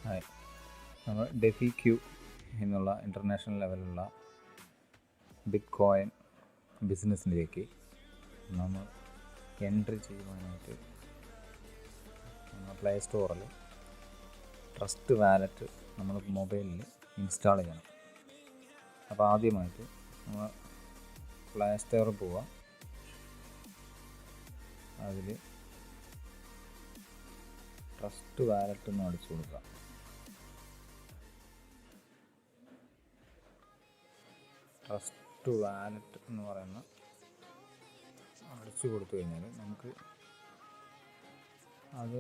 Hi, നമ്മൾ DeFiQ എന്നുള്ള international ലെവലിലുള്ള ബിറ്റ് കോയിൻ ബിസിനസ്സിലേക്ക് നമ്മൾ എൻട്രി ചെയ്യുവാനായിട്ട് നമ്മൾ പ്ലേ സ്റ്റോറിൽ ട്രസ്റ്റ് വാലറ്റ് നമ്മൾ മൊബൈലിൽ ഇൻസ്റ്റാൾ ചെയ്യണം. അപ്പോൾ ആദ്യമായിട്ട് നമ്മൾ പ്ലേ സ്റ്റോറിൽ പോവുക. അതിൽ ട്രസ്റ്റ് വാലറ്റ് എന്ന് അടിച്ചു കൊടുക്കുക. ട്രസ്റ്റ് വാലറ്റ് എന്ന് പറയുന്ന അടിച്ചു കൊടുത്തു കഴിഞ്ഞാൽ നമുക്ക് അത്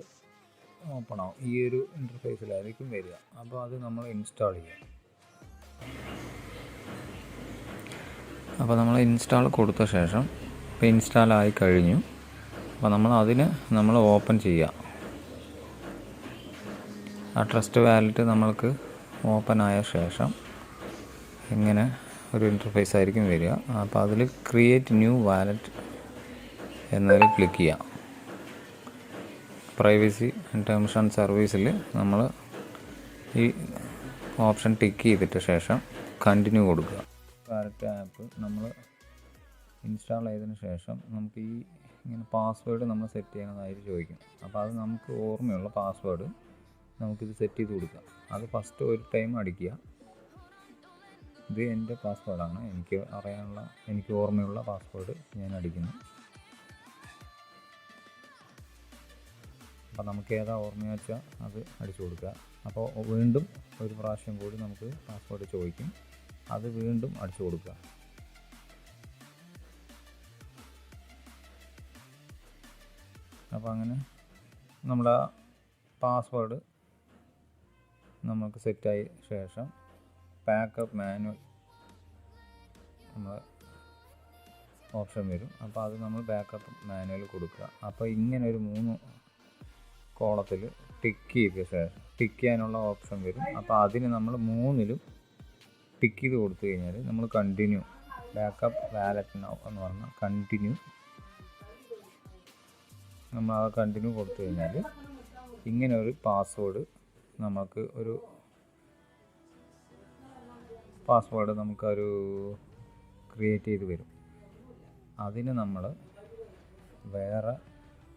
ഓപ്പൺ ആവും. ഈ ഒരു ഇൻ്റർഫേസിലായിരിക്കും വരിക. അപ്പോൾ അത് നമ്മൾ ഇൻസ്റ്റാൾ ചെയ്യുക. അപ്പോൾ നമ്മൾ ഇൻസ്റ്റാൾ കൊടുത്ത ശേഷം ഇപ്പോൾ ഇൻസ്റ്റാൾ ആയി കഴിഞ്ഞു. അപ്പോൾ നമ്മൾ ഓപ്പൺ ചെയ്യുക. ആ ട്രസ്റ്റ് വാലറ്റ് നമ്മൾക്ക് ഓപ്പൺ ആയ ശേഷം ഇങ്ങനെ ഒരു ഇൻ്റർഫേസ് ആയിരിക്കും വരിക. അപ്പോൾ അതിൽ ക്രിയേറ്റ് ന്യൂ വാലറ്റ് എന്നതിൽ ക്ലിക്ക് ചെയ്യാം. പ്രൈവസി ആൻഡ് ടേംസ് ആൻഡ് സർവീസിൽ നമ്മൾ ഈ ഓപ്ഷൻ ടിക്ക് ചെയ്തിട്ട് ശേഷം കണ്ടിന്യൂ കൊടുക്കുക. വാലറ്റ് ആപ്പ് നമ്മൾ ഇൻസ്റ്റാൾ ചെയ്തതിന് ശേഷം നമുക്ക് ഇങ്ങനെ പാസ്വേഡ് നമ്മൾ സെറ്റ് ചെയ്യണതായിട്ട് ചോദിക്കും. അപ്പോൾ അത് നമുക്ക് ഓർമ്മയുള്ള പാസ്വേഡ് നമുക്കിത് സെറ്റ് ചെയ്ത് കൊടുക്കാം. അത് ഫസ്റ്റ് ഒരു ടൈം അടിക്കുക. ഇത് എൻ്റെ പാസ്വേഡാണ്, എനിക്ക് ഓർമ്മയുള്ള പാസ്വേഡ് ഞാൻ അടിക്കുന്നു. അപ്പോൾ നമുക്ക് ഏതാ ഓർമ്മ വെച്ചാൽ അത് അടിച്ചു കൊടുക്കുക. അപ്പോൾ വീണ്ടും ഒരു പ്രാവശ്യം കൂടി നമുക്ക് പാസ്വേഡ് ചോദിക്കും. അത് വീണ്ടും അടിച്ചു കൊടുക്കുക. അപ്പോൾ അങ്ങനെ നമ്മുടെ പാസ്വേഡ് നമുക്ക് സെറ്റായ ശേഷം ബാക്കപ്പ് മാനുവൽ നമ്മൾ ഓപ്ഷൻ വരും. അപ്പോൾ അത് നമ്മൾ ബാക്കപ്പ് മാനുവൽ കൊടുക്കുക. അപ്പോൾ ഇങ്ങനെ ഒരു 3 കോളത്തിൽ ടിക്ക് ചെയ്ത ശേഷം ടിക്ക് ചെയ്യാനുള്ള ഓപ്ഷൻ വരും. അപ്പോൾ അതിന് നമ്മൾ 3ലും ടിക്ക് ചെയ്ത് കൊടുത്തു കഴിഞ്ഞാൽ നമ്മൾ കണ്ടിന്യൂ ബാക്കപ്പ് വാലറ്റ് നൗ എന്ന് പറഞ്ഞാൽ കണ്ടിന്യൂ നമ്മൾ ആ കണ്ടിന്യൂ കൊടുത്തു കഴിഞ്ഞാൽ ഇങ്ങനെ ഒരു പാസ്വേഡ് നമുക്കൊരു ക്രിയേറ്റ് ചെയ്ത് വരും. അതിന് നമ്മൾ വേറെ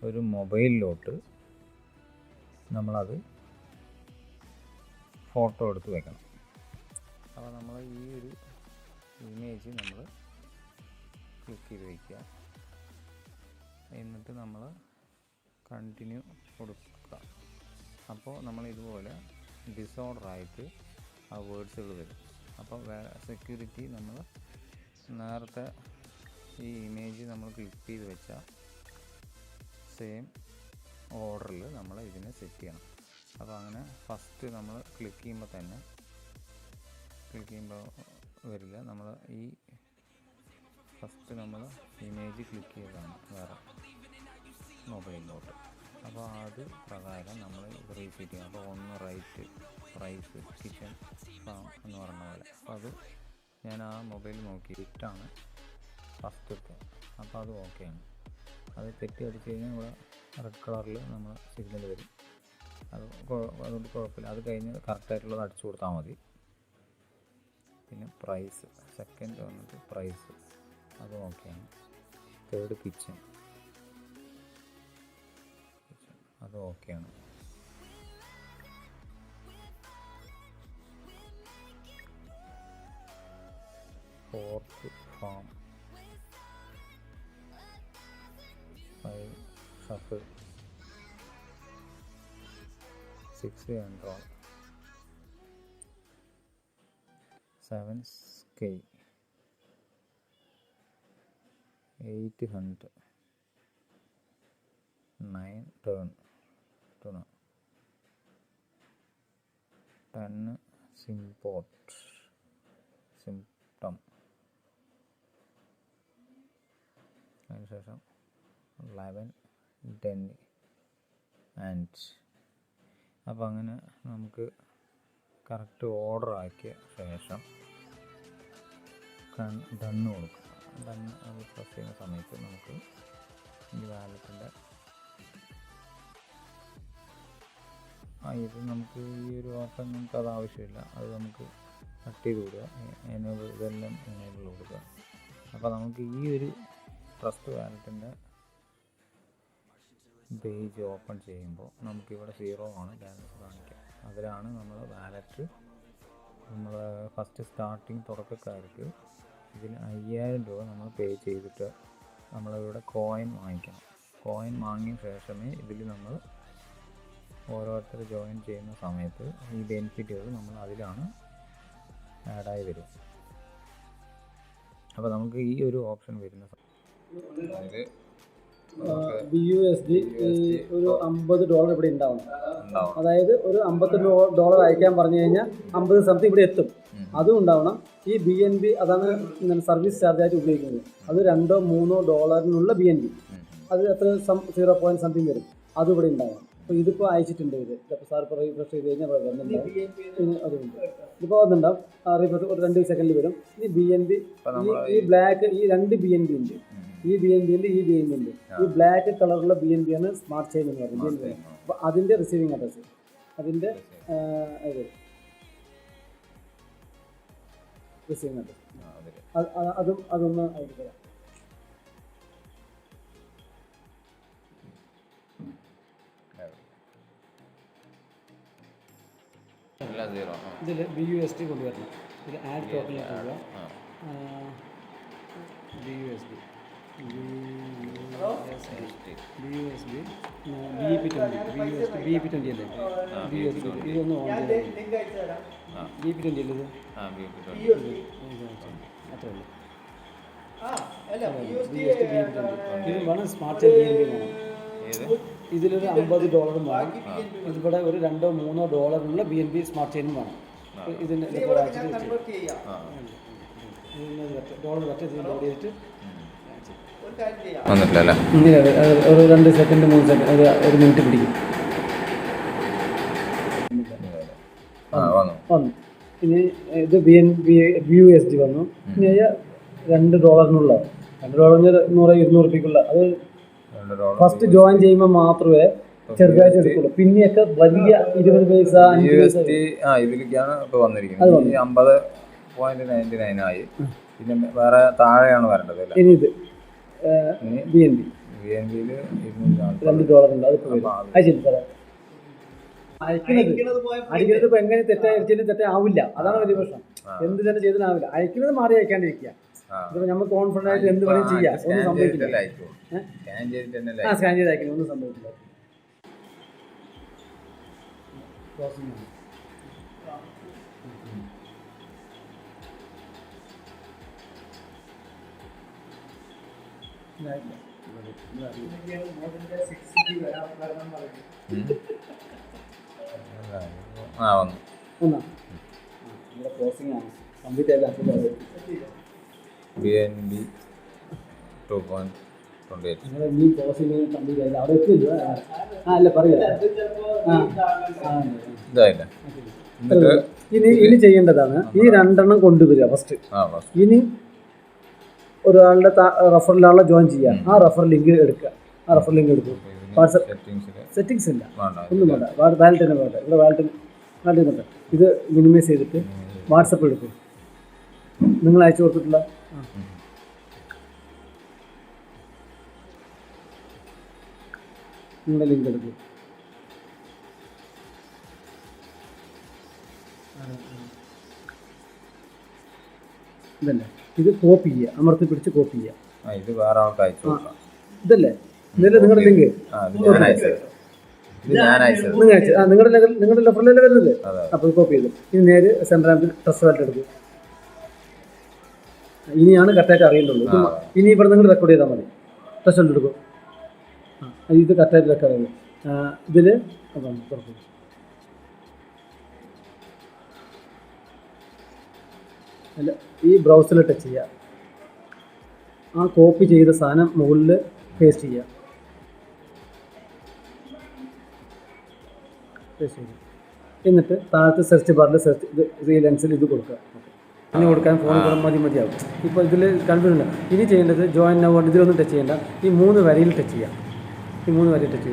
ഒരു മൊബൈലിലോട്ട് നമ്മളത് ഫോട്ടോ എടുത്ത് വെക്കണം. അപ്പോൾ നമ്മൾ ഈ ഒരു ഇമേജ് നമ്മൾ ക്ലിക്ക് ചെയ്ത് വയ്ക്കുക. എന്നിട്ട് നമ്മൾ കണ്ടിന്യൂ കൊടുക്കുക. അപ്പോൾ നമ്മൾ ഇതുപോലെ ഡിസോർഡറായിട്ട് ആ വേർഡ്സുകൾ വരും. അപ്പോൾ സെക്യൂരിറ്റി നമ്മൾ നേരത്തെ ഈ ഇമേജ് നമ്മൾ ക്ലിക്ക് ചെയ്ത് വെച്ചാൽ സെയിം ഓർഡറിൽ നമ്മൾ ഇതിനെ സെറ്റ് ചെയ്യണം. അപ്പോൾ അങ്ങനെ ഫസ്റ്റ് നമ്മൾ ക്ലിക്ക് ചെയ്യുമ്പോൾ വരില്ല. നമ്മൾ ഈ ഫസ്റ്റ് നമ്മൾ ഇമേജ് ക്ലിക്ക് ചെയ്തതാണ് വേറെ മൊബൈലിലോട്ട്. അപ്പോൾ അത് പ്രകാരം നമ്മൾ റീസെറ്റ് ചെയ്യണം. അപ്പോൾ 1 റൈറ്റ് പ്രൈസ് കിച്ചൺ ഫാം എന്ന് പറഞ്ഞ പോലെ. അപ്പോൾ അത് ഞാൻ ആ മൊബൈൽ നോക്കി ഇട്ടാണ് ഫസ്റ്റത്തെ. അപ്പോൾ അത് ഓക്കെയാണ്. അത് തെറ്റി അടിച്ച് കഴിഞ്ഞാൽ ഇവിടെ റെഡ് കളറിൽ നമ്മൾ സിഗ്നൽ വരും. അതുകൊണ്ട് കുഴപ്പമില്ല. അത് കഴിഞ്ഞ് കറക്റ്റായിട്ടുള്ളത് അടിച്ചു കൊടുത്താൽ മതി. പിന്നെ പ്രൈസ് സെക്കൻഡ് വന്നിട്ട് പ്രൈസ് അത് ഓക്കെയാണ്. തേർഡ് കിച്ചൺ അത് ഓക്കെയാണ്. Fourth farm 5 shuffle 6 enrol 7 sky 8 hunt 9 turn 10 symptom അതിനുശേഷം 11 10 ആൻഡ്. അപ്പോൾ അങ്ങനെ നമുക്ക് കറക്റ്റ് ഓർഡർ ആക്കിയ ശേഷം ഡണ്ണ് കൊടുക്കുക. ഡണ്ണ് അത് പ്രസ് ചെയ്യുന്ന സമയത്ത് നമുക്ക് ഈ വാലറ്റിൻ്റെ ഇത് നമുക്ക് ഈ ഒരു ഓപ്ഷൻ നമുക്ക് അത് ആവശ്യമില്ല, അത് നമുക്ക് കട്ട് ചെയ്ത് വിടുക, ഇതെല്ലാം എനേബിൾ കൊടുക്കുക. അപ്പോൾ നമുക്ക് ഈ ഒരു ട്രസ്റ്റ് വാലറ്റിൻ്റെ പേജ് ഓപ്പൺ ചെയ്യുമ്പോൾ നമുക്കിവിടെ 0 ആണ് ബാലൻസ് കാണിക്കുക. അതിലാണ് നമ്മൾ വാലറ്റ് നമ്മൾ ഫസ്റ്റ് സ്റ്റാർട്ടിങ് തുടക്കക്കാർക്ക് ഇതിൽ 5000 രൂപ നമ്മൾ പേ ചെയ്തിട്ട് നമ്മളിവിടെ കോയിൻ വാങ്ങിക്കണം. കോയിൻ വാങ്ങിയ ശേഷമേ ഇതിൽ നമ്മൾ ഓരോരുത്തർ ജോയിൻ ചെയ്യുന്ന സമയത്ത് ഈ ബെനിഫിറ്റുകൾ നമ്മൾ അതിലാണ് ആഡായി വരും. അപ്പോൾ നമുക്ക് ഈ ഒരു ഓപ്ഷൻ വരുന്ന അതായത് BUSD ഒരു $50 ഇവിടെ ഉണ്ടാവണം. അതായത് ഒരു $50 അയക്കാൻ പറഞ്ഞു കഴിഞ്ഞാൽ 50 സംതിങ് ഇവിടെ എത്തും. അതും ഉണ്ടാവണം. ഈ BNB അതാണ് സർവീസ് ചാർജായിട്ട് ഉപയോഗിക്കുന്നത്. അത് $2-3 BNB, അത് എത്ര 0 സംതിങ് വരും, അതും ഇവിടെ ഉണ്ടാവണം. അപ്പോൾ ഇതിപ്പോൾ അയച്ചിട്ടുണ്ട്. ഇപ്പോൾ സാർ ഇപ്പോൾ റീഫ്രഷ് ചെയ്ത് കഴിഞ്ഞാൽ ഇവിടെ വരുന്നുണ്ടാവും. പിന്നെ അതുകൊണ്ട് ഇതിപ്പോൾ വന്നിട്ടുണ്ടാവും. റീഫ്രഷ് ഒരു 2 സെക്കൻഡിൽ വരും. ഈ BNB ഈ ബ്ലാക്ക് ഈ 2 BNB ഉണ്ട്. ഈ BNB ഉണ്ട്, ഈ BNB ഉണ്ട്. ഈ ബ്ലാക്ക് കളറുള്ള BNB ആണ് സ്മാർട്ട് ചെയിൻ എന്ന് പറയുന്നത്. അപ്പോൾ അതിൻ്റെ റിസീവിങ് അഡ്രസ്, അതിൻ്റെ റിസീവിങ് അഡ്രസ് അതൊന്ന് ആയിട്ട് തരാം. ഇതിൽ BUSD കൊണ്ടുവരണം. ഇതിൽ ആഡ് ടോക്കണിലേക്ക് പോവുക. BUSD BP20 അല്ലേ? BUSD ഇതൊന്ന് ഓൺ ചെയ്താൽ BP20 അല്ലേ ഇത്? അത്രേ ഉള്ളൂ. ഇത് വേണം സ്മാർട്ട് ചെയിൻ BNB വേണം. ഇതിലൊരു $50 വേണം. ഇതിവിടെ ഒരു $2-3 BNB സ്മാർട്ട് ചെയിനും വേണം. ഇതിൻ്റെ ഡോളർ കട്ട് ചെയ്തിട്ട് ഒരു 2 സെക്കൻഡ് 3 സെക്കൻഡ് ഒരു മിനിറ്റ് പിടിക്കും. വന്നു. ഇനി ഇത് BUSD വന്നു. ഇനി $2 $100-200 അത് ഫസ്റ്റ് ജോയിൻ ചെയ്യുമ്പോൾ മാത്രമേ ചെറുതായിട്ട് എടുക്കുള്ളൂ. പിന്നെയൊക്കെ വലിയ 20 പൈസ ഇതിലേക്കാണ് ഇപ്പോൾ വന്നിരിക്കുന്നത്. 50.99 ആയി. പിന്നെ വേറെ താഴെയാണ് വരേണ്ടത്. ഇനി ഇത് BNB $2 ഉണ്ട്. അതിപ്പോൾ ശരി സാറേ. അയക്കുന്നത് ഇപ്പോൾ എങ്ങനെ തെറ്റാവില്ല. അതാണ് വലിയ പ്രശ്നം. എന്ത് തന്നെ ചെയ്താലാവില്ല. അയക്കുന്നത് മാറി അയക്കാണ്ടിരിക്കുക. ഇതിപ്പോൾ നമ്മൾ കോൺഫിഡൻ്റ് ആയിട്ട് എന്ത് വേണമെങ്കിലും ചെയ്യാം. ഒന്നും സംഭവിക്കില്ല. സ്കാൻ ചെയ്ത് അയക്കണം, ഒന്നും സംഭവിക്കില്ല. BNB 2.28 ഇനി ചെയ്യേണ്ടതാണ് ഈ 2 കൊണ്ടുവരിക ഫസ്റ്റ്. ഇനി ഒരാളുടെ റെഫറലാളെ ജോയിൻ ചെയ്യാം. ആ റെഫർ ലിങ്ക് എടുക്കുക. എടുക്കും. വാട്സപ്പ് സെറ്റിങ്സ് ഇല്ല, ഒന്നും വേണ്ട. വാലറ്റ് തന്നെ വേണ്ട. ഇവിടെ വാലറ്റ് ഇത് മിനിമൈസ് ചെയ്തിട്ട് വാട്സപ്പ് എടുക്കും. നിങ്ങൾ അയച്ചു കൊടുത്തിട്ടില്ല നിങ്ങളുടെ ലിങ്ക് എടുക്കും. ഇതല്ലേ, ഇത് കോപ്പി ചെയ്യുക. അമർത്തി പിടിച്ച് കോപ്പി ചെയ്യുക. ഇതല്ലേ നിങ്ങളുടെ ലിങ്ക് നിങ്ങളുടെ ലെഫറിലല്ലേ വരുന്നത്. അപ്പോൾ കോപ്പി ചെയ്തു. ഇനി നേരെ സെൻട്രാമിൽ ട്രസ്റ്റ് വാലറ്റ് എടുക്കും. ഇനിയാണ് കറക്റ്റായിട്ട് അറിയേണ്ടുള്ളൂ. ഇനി ഇവിടെ നിങ്ങൾ റെക്കോർഡ് ചെയ്താൽ മതി. ട്രസ്റ്റ് വാലറ്റ് എടുക്കും. ഇത് കറക്റ്റായിട്ട് റെക്കോർഡ് ചെയ്യും. ഇതിൽ അതാണ് തുറക്കും. അല്ല, ഈ ബ്രൗസറിൽ ടച്ച് ചെയ്യുക. ആ കോപ്പി ചെയ്ത സാധനം മുകളിൽ പേസ്റ്റ് ചെയ്യുക. എന്നിട്ട് താഴത്തെ സെർച്ച് ബാറിൽ ഈ ലെൻസിൽ ഇത് കൊടുക്കുക. ഇനി കൊടുക്കാൻ ഫോൺ മതിയാവും. ഇപ്പോൾ ഇതിൽ കൺഫ്യൂഷൻ ഉണ്ട്. ഇനി ചെയ്യേണ്ടത് ജോയിൻ നൗ കൊണ്ട് ഇതിലൊന്നും ടച്ച് ചെയ്യേണ്ട. ഈ 3 വരയിൽ ടച്ച് ചെയ്യുക. ആ 3 വരയിൽ ടച്ച്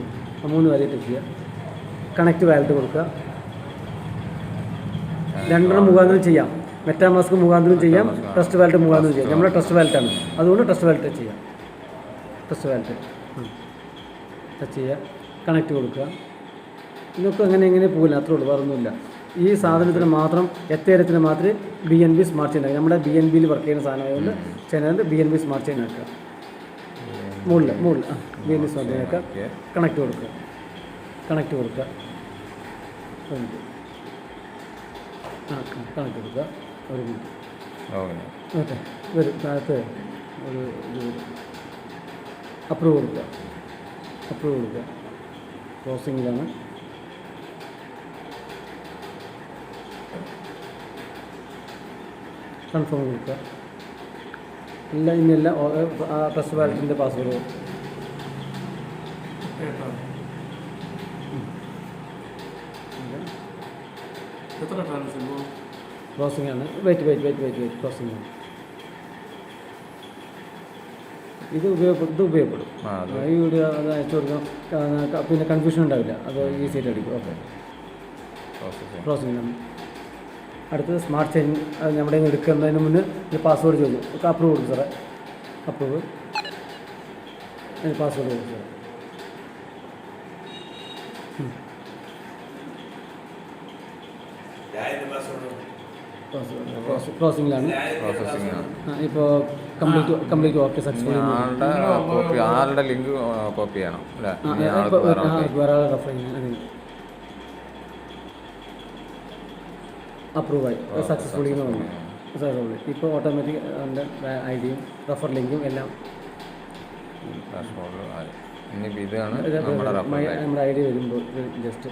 ചെയ്യുക. കണക്റ്റ് വാലറ്റ് കൊടുക്കുക. രണ്ടെണ്ണം മുഖാന്തരം ചെയ്യാം. മെറ്റാമാസ്ക് മുഖാന്തരം ചെയ്യാം, ട്രസ്റ്റ് വാലറ്റ് മുഖാന്തരം ചെയ്യാം. നമ്മുടെ ട്രസ്റ്റ് വാലറ്റാണ്, അതുകൊണ്ട് ട്രസ്റ്റ് വാലറ്റ് ചെയ്യാം. ട്രസ്റ്റ് വാലറ്റ് ടച്ച് ചെയ്യുക, കണക്റ്റ് കൊടുക്കുക. ഇതൊക്കെ എങ്ങനെ പോകില്ല, അത്രേ ഉള്ളൂ, വേറൊന്നുമില്ല. ഈ സാധനത്തിന് മാത്രം എത്തേരത്തിന് മാത്രമേ BNB സ്മാർട്ട് ചെയിൻ ആക്കുക. നമ്മുടെ BNBയിൽ വർക്ക് ചെയ്യുന്ന സാധനമായതുകൊണ്ട് ചെയ്യുന്നത് BNB സ്മാർട്ട് ചെയിൻ ആക്കുക. മുകളിൽ BNB സ്മാർട്ട് ചെയിൻ ആക്കുക, കണക്റ്റ് കൊടുക്കുക. കണക്റ്റ് കൊടുക്കുക, കണക്റ്റ് കൊടുക്കുക. ഒരു മിനിറ്റ് ഓക്കെ വരും. താഴത്ത് ഒരു അപ്രൂവ് കൊടുക്കുക. ക്രോസിങ്ങിലാണ്. കൺഫേം കൊടുക്കുക. ഇന്നെല്ലാം ട്രസ്റ്റ് വാലറ്റിൻ്റെ പാസ്വേഡ് ക്രോസിംഗ് ആണ്. വെയിറ്റ് ക്രോസിംഗ് ആണ്. ഇത് ഉപയോഗപ്പെടും. ഈ വീഡിയോ അത് അയച്ചു കൊടുക്കാം, പിന്നെ കൺഫ്യൂഷൻ ഉണ്ടാവില്ല, അത് ഈസി ആയിട്ട് അടിക്കും. ഓക്കെ, ക്രോസിംഗ് ആണ്. അടുത്തത് സ്മാർട്ട് ചെയിൻ. അത് നമ്മുടെ എടുക്കുന്നതിന് മുന്നേ പാസ്വേഡ് ചോദിക്കും. അപ്രൂവ് കൊടുക്കും സാറേ. അപ്രൂവ്, അതിന് പാസ്വേഡ് കൊടുക്കും സാറേ. ക്രോസിംഗിലാണ്. ഇപ്പോൾ കംപ്ലീറ്റ് ഓക്കെ സക്സസ്ഫുള്ളി. ആളുടെ ലിങ്ക് കോപ്പി ചെയ്യണം, വേറെ റെഫർ ചെയ്യാൻ. അപ്രൂവായി, സക്സസ്ഫുള്ളി എന്ന് പറഞ്ഞു. ഇപ്പോൾ ഓട്ടോമാറ്റിക് അതിൻ്റെ ID-യും റെഫർ ലിങ്കും എല്ലാം നമ്മുടെ ID വരുമ്പോൾ ജസ്റ്റ്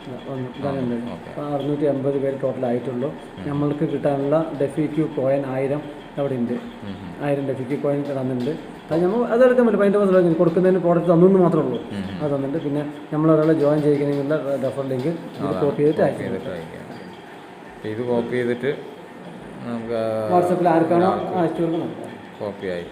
650 പേര് ടോട്ടൽ ആയിട്ടുള്ളൂ. നമ്മൾക്ക് കിട്ടാനുള്ള DeFiQ കോയിൻ 1000 അവിടെ ഉണ്ട്. 1000 DeFiQ കോയിൻ തന്നിട്ടുണ്ട്. അത് നമ്മൾ അതെടുക്കാൻ പറ്റും. അതിൻ്റെ മാത്രമല്ല, കൊടുക്കുന്നതിന് പ്രോഡക്റ്റ് തന്നെന്ന് മാത്രമേ ഉള്ളൂ. അത് തന്നിട്ടുണ്ട്. പിന്നെ നമ്മളൊരാളെ ജോയിൻ ചെയ്യിക്കണമെങ്കിൽ റെഫർ ലിങ്ക് ഇത് കോപ്പി ചെയ്തിട്ട് അയക്കും. ഇത് കോപ്പി ചെയ്തിട്ട് നമുക്ക് വാട്സപ്പിൽ ആർക്കാണോ അയച്ചു കൊടുക്കണം. കോപ്പി ആയി.